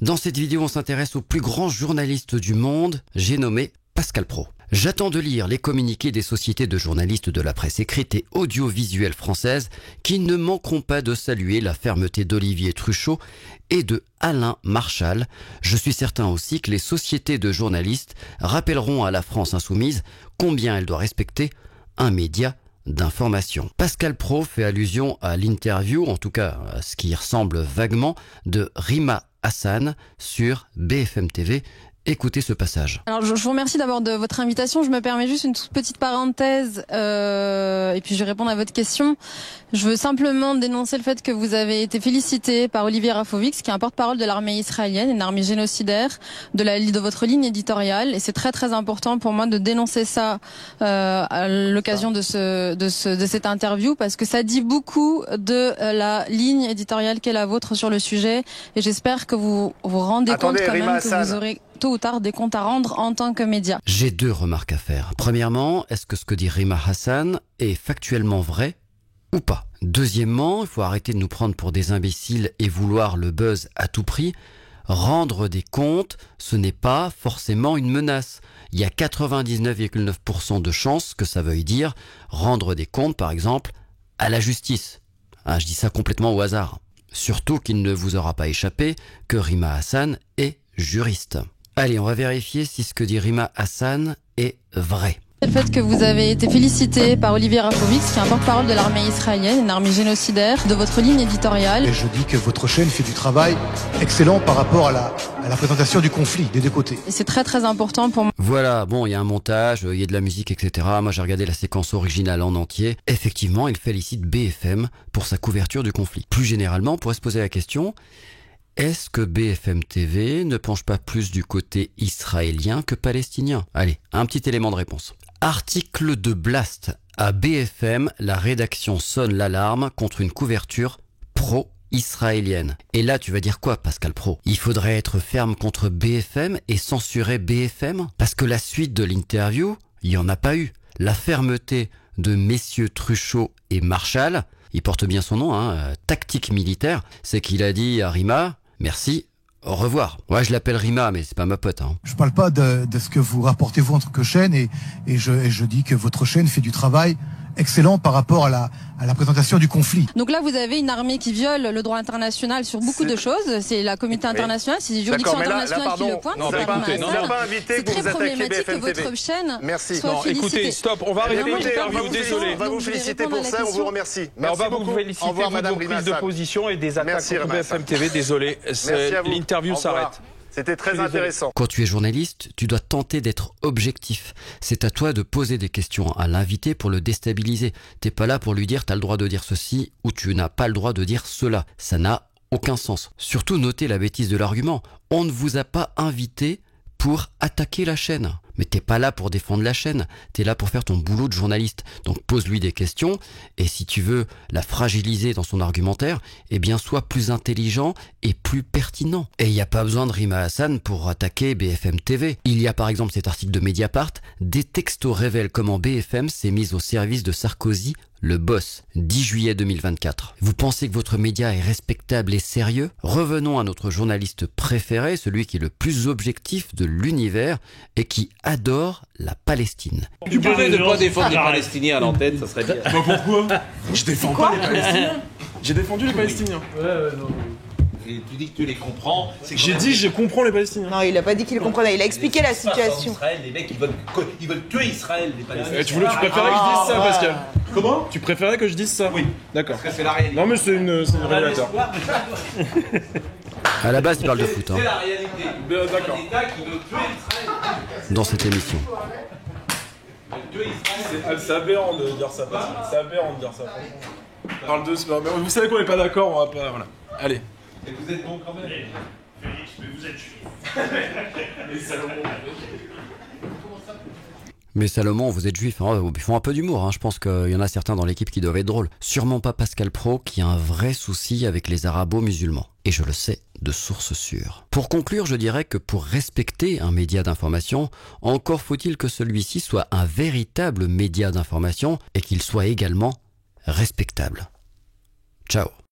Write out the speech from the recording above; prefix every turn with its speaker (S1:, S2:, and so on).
S1: Dans cette vidéo, on s'intéresse au plus grand journaliste du monde, j'ai nommé Pascal Praud. J'attends de lire les communiqués des sociétés de journalistes de la presse écrite et audiovisuelle française qui ne manqueront pas de saluer la fermeté d'Olivier Truchot et de Alain Marchal. Je suis certain aussi que les sociétés de journalistes rappelleront à la France insoumise combien elle doit respecter un média d'information. Pascal Praud fait allusion à l'interview, en tout cas à ce qui ressemble vaguement, de Rima Hassan sur BFM TV. Écoutez ce passage.
S2: Alors je vous remercie d'abord de votre invitation. Je me permets juste une toute petite parenthèse et puis je vais répondre à votre question. Je veux simplement dénoncer le fait que vous avez été félicité par Olivier Rafovix, qui est un porte-parole de l'armée israélienne, une armée génocidaire, de votre ligne éditoriale. Et c'est très très important pour moi de dénoncer ça à l'occasion de cette interview, parce que ça dit beaucoup de la ligne éditoriale qu'est la vôtre sur le sujet. Et j'espère que vous vous rendez compte quand même que vous aurez tôt ou tard des comptes à rendre en tant que média.
S1: J'ai deux remarques à faire. Premièrement, est-ce que ce que dit Rima Hassan est factuellement vrai ou pas? Deuxièmement, il faut arrêter de nous prendre pour des imbéciles et vouloir le buzz à tout prix. Rendre des comptes, ce n'est pas forcément une menace. Il y a 99,9% de chances que ça veuille dire rendre des comptes, par exemple, à la justice. Je dis ça complètement au hasard. Surtout qu'il ne vous aura pas échappé que Rima Hassan est juriste. Allez, on va vérifier si ce que dit Rima Hassan est vrai.
S2: Le fait que vous avez été félicité par Olivier Rafovix, qui est un porte-parole de l'armée israélienne, une armée génocidaire, de votre ligne éditoriale.
S3: Et je dis que votre chaîne fait du travail excellent par rapport à la présentation du conflit des deux côtés.
S2: Et c'est très très important pour moi.
S1: Voilà, bon, il y a un montage, il y a de la musique, etc. Moi, j'ai regardé la séquence originale en entier. Effectivement, il félicite BFM pour sa couverture du conflit. Plus généralement, on pourrait se poser la question... Est-ce que BFM TV ne penche pas plus du côté israélien que palestinien? Allez, un petit élément de réponse. Article de Blast. À BFM, la rédaction sonne l'alarme contre une couverture pro-israélienne. Et là, tu vas dire quoi, Pascal Praud? Il faudrait être ferme contre BFM et censurer BFM? Parce que la suite de l'interview, il n'y en a pas eu. La fermeté de messieurs Truchot et Marchal, il porte bien son nom, tactique militaire, c'est qu'il a dit à Rima... Merci, au revoir. Ouais, je l'appelle Rima, mais c'est pas ma pote.
S3: Je parle pas de ce que vous rapportez vous en tant que chaîne et je dis que votre chaîne fait du travail excellent par rapport à la présentation du conflit.
S2: Donc là, vous avez une armée qui viole le droit international sur beaucoup de choses. C'est la communauté internationale, c'est les juridictions internationales qui le pointent.
S4: Non, mais écoutez,
S2: c'est très problématique que votre chaîne soit félicitée.
S4: Écoutez, stop, on va arrêter l'interview, désolé.
S5: On va vous féliciter pour ça, on vous remercie.
S4: On va vous féliciter pour vos prises de position et des attaques contre BFM TV, désolé. L'interview s'arrête.
S5: C'était très intéressant.
S1: Quand tu es journaliste, tu dois tenter d'être objectif. C'est à toi de poser des questions à l'invité pour le déstabiliser. T'es pas là pour lui dire t'as le droit de dire ceci ou tu n'as pas le droit de dire cela. Ça n'a aucun sens. Surtout notez la bêtise de l'argument. On ne vous a pas invité pour attaquer la chaîne. Mais t'es pas là pour défendre la chaîne, t'es là pour faire ton boulot de journaliste. Donc pose-lui des questions, et si tu veux la fragiliser dans son argumentaire, eh bien sois plus intelligent et plus pertinent. Et il n'y a pas besoin de Rima Hassan pour attaquer BFM TV. Il y a par exemple cet article de Mediapart, des textos révèlent comment BFM s'est mise au service de Sarkozy, le boss, 10 juillet 2024. Vous pensez que votre média est respectable et sérieux? Revenons à notre journaliste préféré, celui qui est le plus objectif de l'univers et qui adore la Palestine.
S6: Tu pourrais ne pas défendre les Palestiniens à l'antenne, ça serait bien.
S7: Bah pourquoi? Je défends pas les Palestiniens. J'ai défendu les Palestiniens.
S6: Non. Et tu dis que tu les comprends.
S7: J'ai dit je comprends les Palestiniens.
S8: Non, il a pas dit qu'il les comprenait, il a expliqué la situation.
S6: Israël, les mecs ils veulent tuer Israël, les Palestiniens.
S7: Tu préférais que je dise ça, Pascal?
S6: Comment?
S7: Tu préférais que je dise ça?
S6: Oui.
S7: D'accord.
S6: Parce que c'est la réalité.
S7: Non mais c'est une révélateur.
S1: À la base, il parle de foot.
S6: C'est la réalité.
S7: D'accord.
S6: C'est l'État qui veut tuer Israël.
S1: Dans cette émission.
S7: C'est aberrant de dire ça. C'est aberrant de dire ça. Parle de... Vous savez qu'on n'est pas d'accord, on va pas... Voilà. Allez.
S6: Et vous êtes bon quand même.
S5: Félix, mais vous êtes juif.
S6: Les Salomon.
S1: Mais Salomon, vous êtes juif, ils font un peu d'humour, je pense qu'il y en a certains dans l'équipe qui doivent être drôles. Sûrement pas Pascal Praud qui a un vrai souci avec les arabo-musulmans. Et je le sais de source sûre. Pour conclure, je dirais que pour respecter un média d'information, encore faut-il que celui-ci soit un véritable média d'information et qu'il soit également respectable. Ciao.